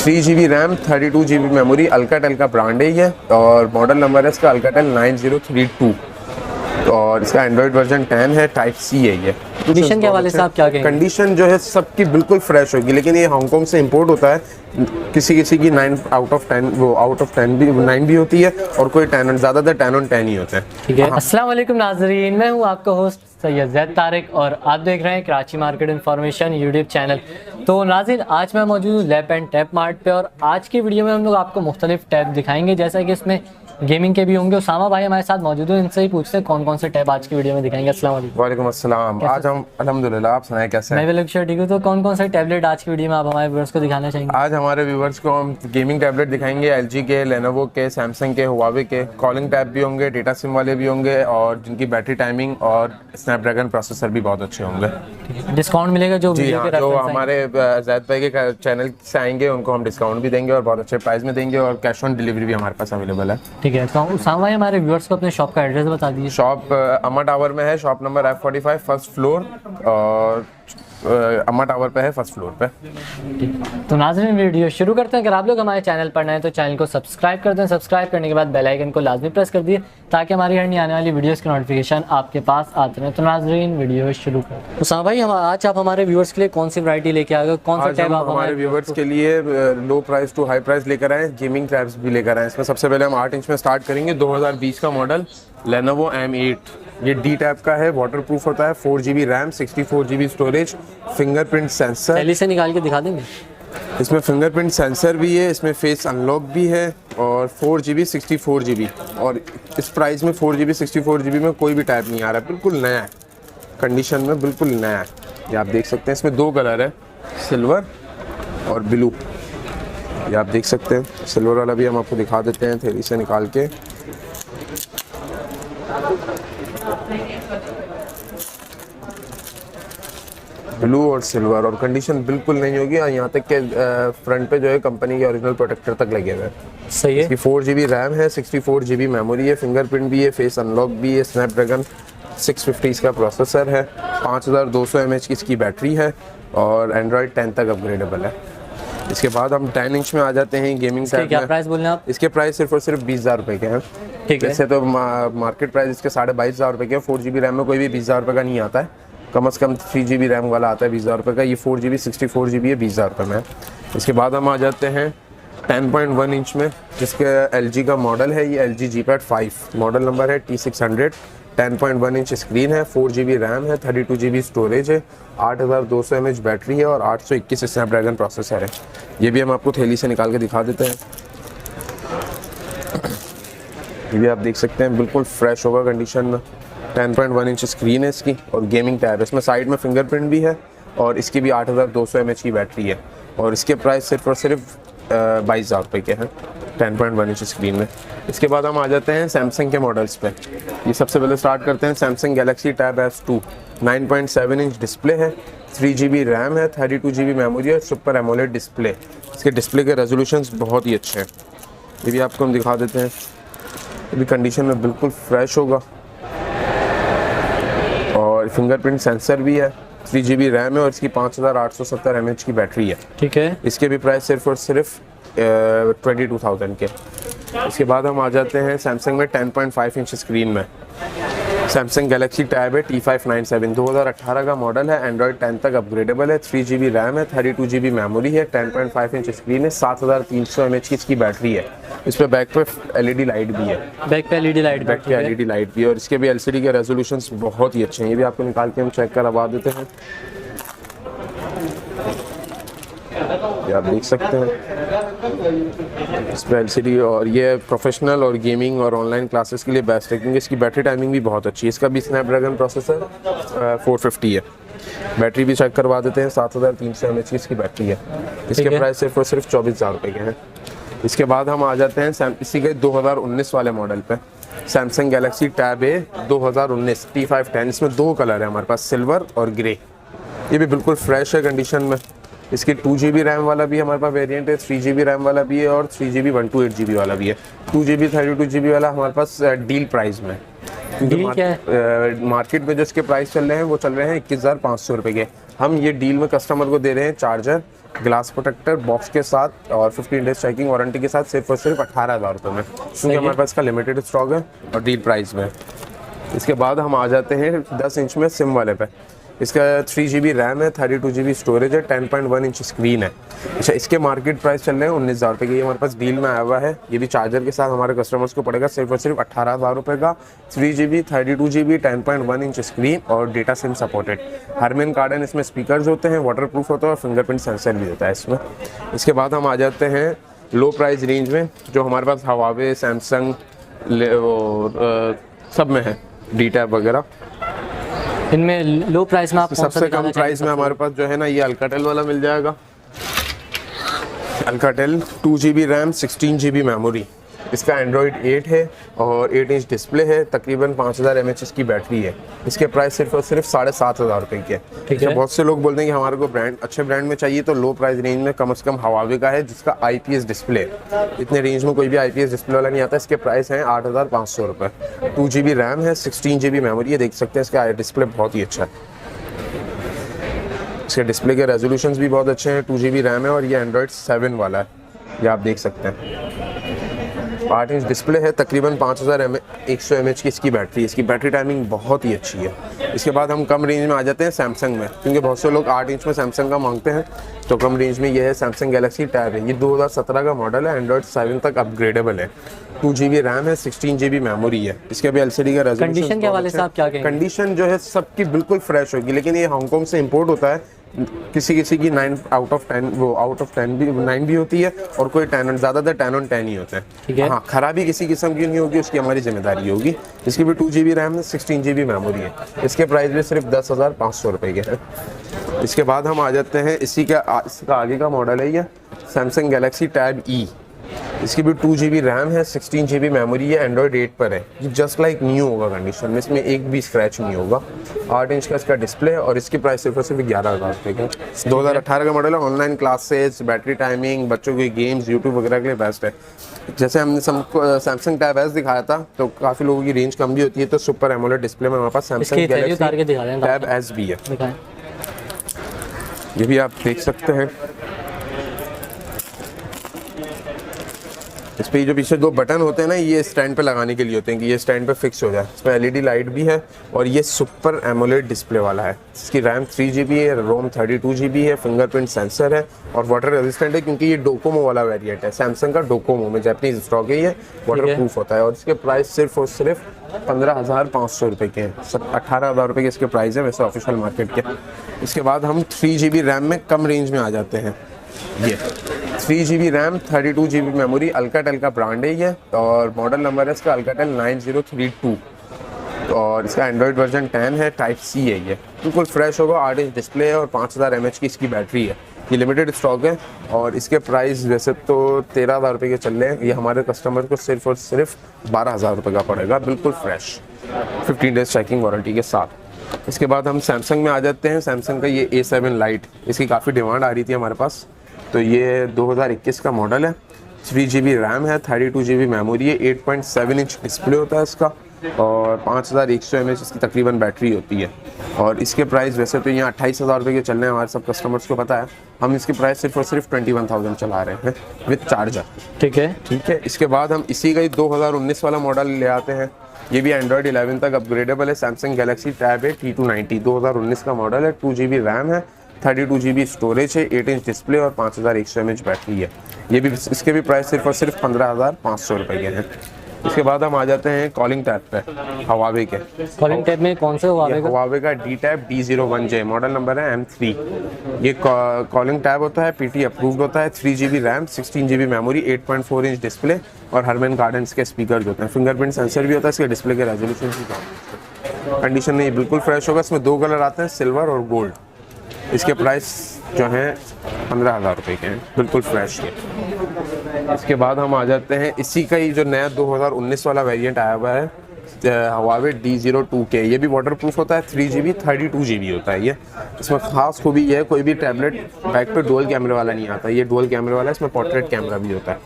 3 GB RAM 32 GB memory, Alcatel का brand है ये और मॉडल नंबर है इसका अल्काटेल 9032 और इसका एंड्रॉइड वर्जन 10 है, टाइप सी है ये। कंडीशन के हवाले से आप क्या कहेंगे? कंडीशन जो है सबकी बिल्कुल फ्रेश होगी, लेकिन ये हांगकांग से इंपोर्ट होता है, किसी की 9 आउट ऑफ 10 वो आउट ऑफ 10 भी 9 भी होती है और कोई 10 ज़्यादातर 10 on 10 ही होते हैं। ठीक है। अस्सलाम वालेकुम नाजरीन, मैं हूँ आपका होस्ट सैयद ज़ैद तारिक और आप देख रहे हैं Karachi market information YouTube channel. तो नाज़रीन, आज मैं मौजूद हूँ लैप एंड टैप मार्ट पे और आज की वीडियो में हम लोग आपको मुख्तलिफ टैब दिखाएंगे, जैसा कि इसमें गेमिंग के भी होंगे। उसामा भाई हमारे साथ मौजूद हैं, इनसे ही पूछते हैं कौन कौन से टैब आज की वीडियो में दिखाएंगे। अस्सलाम वालेकुम। वालेकुम अस्सलाम। आज हम अल्हम्दुलिल्लाह, आप सुनाएं कैसे हैं? मैं बिल्कुल ठीक हूँ। तो कौन कौन से टैबलेट आज की वीडियो में आप हमारे व्यूअर्स को दिखाना चाहेंगे? आज हमारे व्यूवर्स को हम गेमिंग टैबलेट दिखाएंगे, एलजी के, लेनोवो के, सैमसंग के, हुआवे के। कॉलिंग टैब भी होंगे, डेटा सिम वाले भी होंगे और जिनकी बैटरी टाइमिंग और स्नैपड्रैगन प्रोसेसर भी बहुत अच्छे होंगे। डिस्काउंट मिलेगा जो जी हाँ, जो हमारे ज़ैद भाई के चैनल से आएंगे उनको हम डिस्काउंट भी देंगे और बहुत अच्छे प्राइस में देंगे और कैश ऑन डिलीवरी भी हमारे पास अवेलेबल है। ठीक है। तो उसामा भाई हमारे व्यूअर्स को अपने शॉप का एड्रेस बता दीजिए। शॉप अम्मा टावर में है, shop number F45 first floor और अम्मा टावर पे है, फर्स्ट फ्लोर पे। तो नाज़रीन वीडियो शुरू करते हैं। अगर आप लोग हमारे चैनल पर नए हैं तो चैनल को सब्सक्राइब कर दें। सब्सक्राइब करने के बाद बेल आइकन को लाजमी प्रेस कर दिए ताकि हमारी हर नई आने वाली वीडियोस की नोटिफिकेशन आपके पास आते रहे। तो नाज़रीन वीडियो शुरू करते हैं। उसामा भाई, आज आप हमारे व्यूअर्स के लिए कौन सी वैरायटी लेके आ गए? कौन सा टैब आप हमारे व्यूवर्स के लिए low price to high price लेकर आए, गेमिंग टैब्स भी लेकर आए। इसमें सबसे पहले हम 8 इंच में स्टार्ट करेंगे। 2020 का मॉडल लेनोवो M8, ये डी टैब का है, वाटर प्रूफ होता है, 4 GB RAM, 64 GB storage, fingerprint sensor. पहले से निकाल के दिखा देंगे। इसमें फिंगरप्रिंट सेंसर भी है, इसमें फेस अनलॉक भी है और 4 GB 64 GB। और इस प्राइस में 4 GB 64 GB में कोई भी टैब नहीं आ रहा है, बिल्कुल नया है, कंडीशन में बिल्कुल नया है। ये आप देख सकते हैं, इसमें 2 कलर है, सिल्वर और ब्लू। ये आप देख सकते हैं, सिल्वर वाला भी हम आपको दिखा देते हैं थैली से निकाल के। ब्लू और सिल्वर, और कंडीशन बिल्कुल नहीं होगी। यहाँ तक के फ्रंट पे जो है कंपनी के ओरिजिनल प्रोटेक्टर तक लगे हुए हैं। सही है। इसकी 4 GB रैम है, 64 GB मेमोरी है, फिंगरप्रिंट भी है, फेस अनलॉक भी है, स्नैपड्रैगन 650 इसका प्रोसेसर है, 5200 mAh की इसकी बैटरी है और एंड्रॉयड 10 तक अपग्रेडेबल है। इसके बाद हम 10 इंच में आ जाते हैं गेमिंग टैब में। क्या प्राइस बोल रहे हैं आप? इसके प्राइस सिर्फ और सिर्फ 20,000 रुपये के हैं। ठीक है। वैसे तो मार्केट प्राइस इसके 22,500 रुपये के। 4 GB रैम में कोई भी 20,000 रुपये का नहीं आता है, कम से कम 3 GB रैम वाला आता है 20,000 रुपये का। ये 4 GB 64 GB है, 20,000 रुपये में। इसके बाद हम आ जाते हैं 10.1 इंच में, जिसके LG का मॉडल है, ये LG G-Pad 5, मॉडल नंबर है T600। 10.1 इंच स्क्रीन है, 4 GB रैम है, 32 GB स्टोरेज है, 8200 mAh बैटरी है और 821 स्नैपड्रैगन प्रोसेसर है। ये भी हम आपको थैली से निकाल के दिखा देते हैं। ये भी आप देख सकते हैं, बिल्कुल फ्रेश होगा कंडीशन में। 10.1 इंच स्क्रीन है इसकी और गेमिंग टैब है। इसमें साइड में फिंगरप्रिंट भी है और इसकी भी 8200 mAh की बैटरी है और इसके प्राइस सिर्फ और सिर्फ 22,000 रुपये के हैं 10.1 इंच स्क्रीन में। इसके बाद हम आ जाते हैं सैमसंग के मॉडल्स पे। ये सबसे पहले स्टार्ट करते हैं Samsung Galaxy tab S2। 9.7 inch display है, 3 GB रैम है, 32 GB मेमोरी है, सुपर एमोलेड डिस्प्ले। इसके डिस्प्ले के रेजोल्यूशंस बहुत ही अच्छे हैं। ये भी आपको हम दिखा देते हैं, ये भी कंडीशन में बिल्कुल फ्रेश होगा और फिंगरप्रिंट सेंसर भी है, 3 GB रैम है और इसकी 5870 mAh की बैटरी है। ठीक है। इसके भी प्राइस सिर्फ और सिर्फ 22,000 के। इसके बाद हम आ जाते हैं सैमसंग में 10.5 इंच स्क्रीन में। सैमसंग गैलेक्सी टैब है T597, 2018 का मॉडल है, एंड्रॉयड 10 तक अपग्रेडेबल है, 3 GB रैम है, 32 GB मेमोरी है, 10.5 इंच स्क्रीन है, 7300 mAh की इसकी बैटरी है। इस पर बैक पे LED लाइट भी है, बैक पे LED लाइट, बैक पे LED लाइट भी है और इसके भी LCD के रेजोल्यूशंस बहुत ही अच्छे हैं। ये भी आपको निकाल के हम चेक करवा देते हैं। ये आप देख सकते हैं, इस पर LCD और ये प्रोफेशनल और गेमिंग और ऑनलाइन क्लासेस के लिए बेस्ट है क्योंकि इसकी बैटरी टाइमिंग भी बहुत अच्छी है। इसका भी स्नैपड्रैगन प्रोसेसर 450 है। बैटरी भी चेक करवा देते हैं, 7300 mAh की इसकी बैटरी है। इसके प्राइस सिर्फ और सिर्फ 24,000 रुपये के हैं। इसके बाद हम आ जाते हैं इसी के 2019 वाले मॉडल पे, Samsung Galaxy tab A 2019 T510। इसमें 2 कलर है हमारे पास, सिल्वर और ग्रे। ये भी बिल्कुल फ्रेश है कंडीशन में। इसकी 2 GB रैम वाला भी हमारे पास वेरिएंट है, 3 GB रैम वाला भी है और 3 GB 128 GB वाला भी है। 2 GB 32 GB वाला हमारे पास डील प्राइस में। डील क्या है? मार्केट में जो इसके प्राइस चल रहे हैं वो चल रहे हैं 21,500 रुपये के। हम ये डील में कस्टमर को दे रहे हैं चार्जर ग्लास प्रोटेक्टर बॉक्स के साथ और 15 डेज चेकिंग वारंटी के साथ सिर्फ और सिर्फ 18,000 रुपये में, क्योंकि हमारे पास का लिमिटेड स्टॉक है और डील प्राइस में। इसके बाद हम आ जाते हैं 10 इंच में सिम वाले पे। इसका 3 GB रैम है, 32 GB स्टोरेज है, 10.1 इंच स्क्रीन है। अच्छा, इसके मार्केट प्राइस चल रहे हैं 19,000 रुपये की। ये हमारे पास डील में आया हुआ है। ये भी चार्जर के साथ हमारे कस्टमर्स को पड़ेगा सिर्फ और सिर्फ 18,000 रुपये का। 3 GB 32 GB 10.1 इंच स्क्रीन और डेटा सिम सपोर्टेड। हरमन कार्डन इसमें स्पीकर्स होते हैं, वाटर प्रूफ होता है और फिंगरप्रिंट सेंसर भी होता है इसमें। इसके बाद हम आ जाते हैं लो प्राइस रेंज में, जो हमारे पास हवावे, सैमसंग सब में है, डी टैब वगैरह। इनमें लो प्राइस में आप सबसे कम प्राइस में हमारे पास जो है ना, ये अल्काटेल वाला मिल जाएगा। Alcatel 2 GB RAM 16 GB memory. इसका एंड्रॉयड 8 है और 8 इंच डिस्प्ले है, तकरीबन 5000 mAh की बैटरी है। इसके प्राइस सिर्फ और सिर्फ 7,500 रुपये की है। ठीक है। बहुत से लोग बोलते हैं कि हमारे को ब्रांड अच्छे ब्रांड में चाहिए, तो लो प्राइस रेंज में कम से कम हवावे का है, जिसका IPS डिस्प्ले। इतने रेंज में कोई भी IPS डिस्प्ले वाला नहीं आता। इसके प्राइस हैं 8,500 रुपये। 2 GB रैम है, 16 GB मेमोरी है। देख सकते हैं इसका डिस्प्ले बहुत ही अच्छा है। इसके डिस्प्ले के रेजोल्यूशंस भी बहुत अच्छे हैं। 2 GB रैम है और ये एंड्रॉयड 7 वाला है, ये आप देख सकते हैं। 8 इंच डिस्प्ले है, तकरीबन 5100 mAh की इसकी बैटरी है। इसकी बैटरी टाइमिंग बहुत ही अच्छी है। इसके बाद हम कम रेंज में आ जाते हैं सैमसंग में, क्योंकि बहुत से लोग 8 इंच में सैमसंग का मांगते हैं, तो कम रेंज में ये है सैमसंग गैलेक्सी टैब है। ये 2017 का मॉडल है, एंड्रॉयड 7 तक अपग्रेडेबल है। 2 GB रैम है, 16 GB मेमोरी है। इसके भी LCD का रेजोल्यूशन। कंडीशन के हवाले से आप क्या कहेंगे? कंडीशन जो है सबकी बिल्कुल फ्रेश होगी, लेकिन ये हांगकांग से इंपोर्ट होता है। किसी की 9 आउट ऑफ 10 वो आउट ऑफ 10 भी 9 भी होती है और कोई 10, ज़्यादातर 10 on 10 ही होते हैं। ठीक है। हाँ, खराबी किसी किस्म की नहीं होगी, उसकी हमारी जिम्मेदारी होगी। इसकी भी 2 GB रैम है, 16 GB मेमोरी है। इसके प्राइस भी सिर्फ 10,500 रुपये के हैं। इसके बाद हम आ जाते हैं इसका आगे का मॉडल है, ये सैमसंग गैलेक्सी टैब E। इसकी भी 2 GB रैम है, 16 GB मेमोरी है, एंड्रॉयड 8 पर है। ये जस्ट लाइक न्यू होगा कंडीशन में, इसमें एक भी स्क्रैच नहीं होगा। 8 इंच का इसका डिस्प्ले है और इसकी प्राइस सिर्फ 11,000 रुपये का। 2018 का मॉडल है। ऑनलाइन क्लासेस, बैटरी टाइमिंग, बच्चों की गेम्स, यूट्यूब वगैरह के लिए बेस्ट है। जैसे हमने सैमसंग टैब एस दिखाया था, तो काफ़ी लोगों की रेंज कम भी होती है, तो सुपर एमोलेड डिस्प्ले में हमारे पास सैमसंग गैलेक्सी टैब एस भी है। ये भी आप देख सकते हैं। इस पर जो पीछे 2 बटन होते हैं ना, ये स्टैंड पे लगाने के लिए होते हैं कि ये स्टैंड पे फिक्स हो जाए। इसमें LED लाइट भी है और ये सुपर एमोलेड डिस्प्ले वाला है। इसकी रैम 3 GB है, रोम 32 GB है, फिंगरप्रिंट सेंसर है और वाटर रेजिस्टेंट है, क्योंकि ये डोकोमो वाला वेरिएंट है। सैमसंग का डोकोमो में जापानीज स्टॉक है, ये वाटर प्रूफ होता है और इसके प्राइस सिर्फ और सिर्फ 15,500 रुपये के हैं। 18,000 रुपये के इसके प्राइस है वैसे ऑफिशियल मार्केट के। इसके बाद हम 3 GB रैम में कम रेंज में आ जाते हैं। ये 3 GB RAM 32 GB memory, Alcatel का ब्रांड है ये और मॉडल नंबर है इसका अल्काटेल 9032 और इसका एंड्रॉयड वर्जन 10 है, टाइप C है। ये बिल्कुल फ्रेश होगा, 8 इंच डिस्प्ले है और 5000 mAh की इसकी बैटरी है। ये लिमिटेड स्टॉक है और इसके प्राइस वैसे तो 13,000 रुपये के चल रहे हैं। ये हमारे कस्टमर को सिर्फ और सिर्फ 12,000 रुपये का पड़ेगा, बिल्कुल फ्रेश, 15 डेज चेकिंग वारंटी के साथ। इसके बाद हम सैमसंग में आ जाते हैं। सैमसंग का ये A7 लाइट, इसकी काफ़ी डिमांड आ रही थी हमारे पास, तो ये 2021 का मॉडल है। 3 GB रैम है, 32 GB मेमोरी है, 8.7 इंच डिस्प्ले होता है इसका और 5100 mAh इसकी तकरीबन बैटरी होती है। और इसके प्राइस वैसे तो यहाँ 28,000 रुपये के चल रहे हैं, हमारे सब कस्टमर्स को पता है। हम इसकी प्राइस सिर्फ और सिर्फ 21,000 चला रहे हैं विद चार्जर। ठीक है। ठीक है। इसके बाद हम इसी का ही 2019 वाला मॉडल ले आते हैं। ये भी एंड्रॉयड 11 तक अपग्रेडेबल है। सैमसंग गैलेक्सी टैब है T290, 2019 का मॉडल है। 2 GB रैम है, 32 GB स्टोरेज है, 8 इंच डिस्प्ले और 5100 mAh बैटरी है। ये भी इसके भी प्राइस सिर्फ और सिर्फ 15,500 रुपये के हैं। इसके बाद हम आ जाते हैं कॉलिंग टैब पे, हवावे के। कॉलिंग टैब में कौन से हवावे का D tab D01J, model number है M3। ये कॉलिंग टैब होता है, PT अप्रूव्ड होता है। 3 GB RAM, 16 GB memory, 8.4 inch display और हरमन कार्डन के स्पीकर होते हैं। फिंगरप्रिंट सेंसर भी होता है। इसके डिस्प्ले के रेजोल्यूशन की कंडीशन में बिल्कुल फ्रेश होगा। इसमें 2 कलर आते हैं, सिल्वर और गोल्ड। इसके प्राइस जो हैं 15,000 रुपये के हैं, बिल्कुल फ्रेश है। इसके बाद हम आ जाते हैं इसी का ही जो नया 2019 वाला वेरिएंट आया हुआ है, Huawei D02K, ये भी वाटर प्रूफ होता है, 3GB 32GB होता है ये। इसमें खास खूबी ये है, कोई भी टैबलेट बैक पे डुअल कैमरे वाला नहीं आता, ये डुअल कैमरे वाला है, इसमें पोर्ट्रेट कैमरा भी होता है।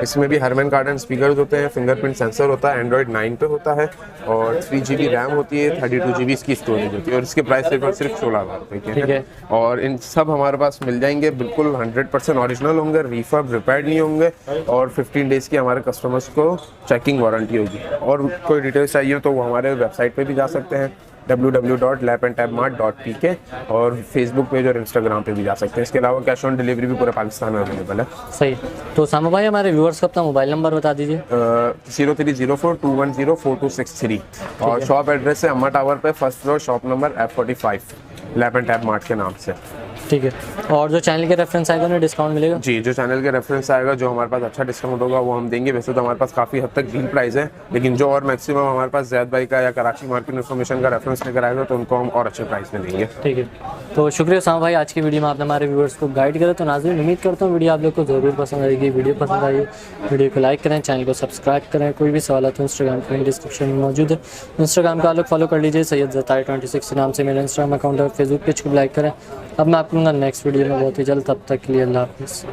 इसमें भी हरमैन कार्डन स्पीकर होते हैं, फिंगरप्रिंट सेंसर होता है, Android 9 पे होता है और 3GB रैम होती है, 32GB इसकी स्टोरेज होती है और इसके प्राइस सिर्फ और सिर्फ 16,000 रुपये के हैं। और इन सब हमारे पास मिल जाएंगे, बिल्कुल 100% ओरिजिनल होंगे, रीफर्ब रिपेयर्ड नहीं होंगे और 15 डेज़ की हमारे कस्टमर्स को चेकिंग वारंटी होगी। और कोई डिटेल्स चाहिए तो वो हमारे वेबसाइट पे भी जा सकते हैं www.lapandtabmart.pk और फेसबुक पेज और इंस्टाग्राम पे भी जा सकते हैं। इसके अलावा कैश ऑन डिलीवरी भी पूरे पाकिस्तान में अवेलेबल है। सही। तो सामा भाई हमारे व्यूअर्स को अपना मोबाइल नंबर बता दीजिए। 0304210423 और शॉप एड्रेस है अम्मा टावर पे, first floor, shop number F45, lap and tab mart के नाम से। ठीक है। और जो चैनल के रेफरेंस आएगा उन्हें डिस्काउंट मिलेगा? जी, जो चैनल के रेफरेंस आएगा, जो हमारे पास अच्छा डिस्काउंट होगा वो हम देंगे। वैसे तो हमारे पास काफ़ी हद तक डील प्राइस है, लेकिन जो और मैक्सिमम हमारे पास ज़ैद भाई का या कराची मार्केट इन्फॉर्मेशन का रेफरेंस लेकर आएगा तो उनको हम और अच्छे प्राइस में देंगे। ठीक है। तो शुक्रिया सामा भाई, आज की वीडियो में आपने हमारे व्यूअर्स को गाइड करा। तो नाज़रीन, उम्मीद करता हूँ वीडियो आप लोग को ज़रूर पसंद आएगी। वीडियो पसंद आई वीडियो को लाइक करें, चैनल को सब्सक्राइब करें। कोई भी सवाल तो इंस्टाग्राम लिंक डिस्क्रिप्शन में मौजूद है, इंस्टाग्राम का आप लोग फॉलो कर लीजिए। सैयद ज़तारिक 26 नाम से मेरा इंस्टाग्राम अकाउंट है, फेसबुक पेज को लाइक करें। अब मैं आपको नेक्स्ट वीडियो में बहुत ही जल्द, तब तक के लिए अल्लाह हाफ़िज़।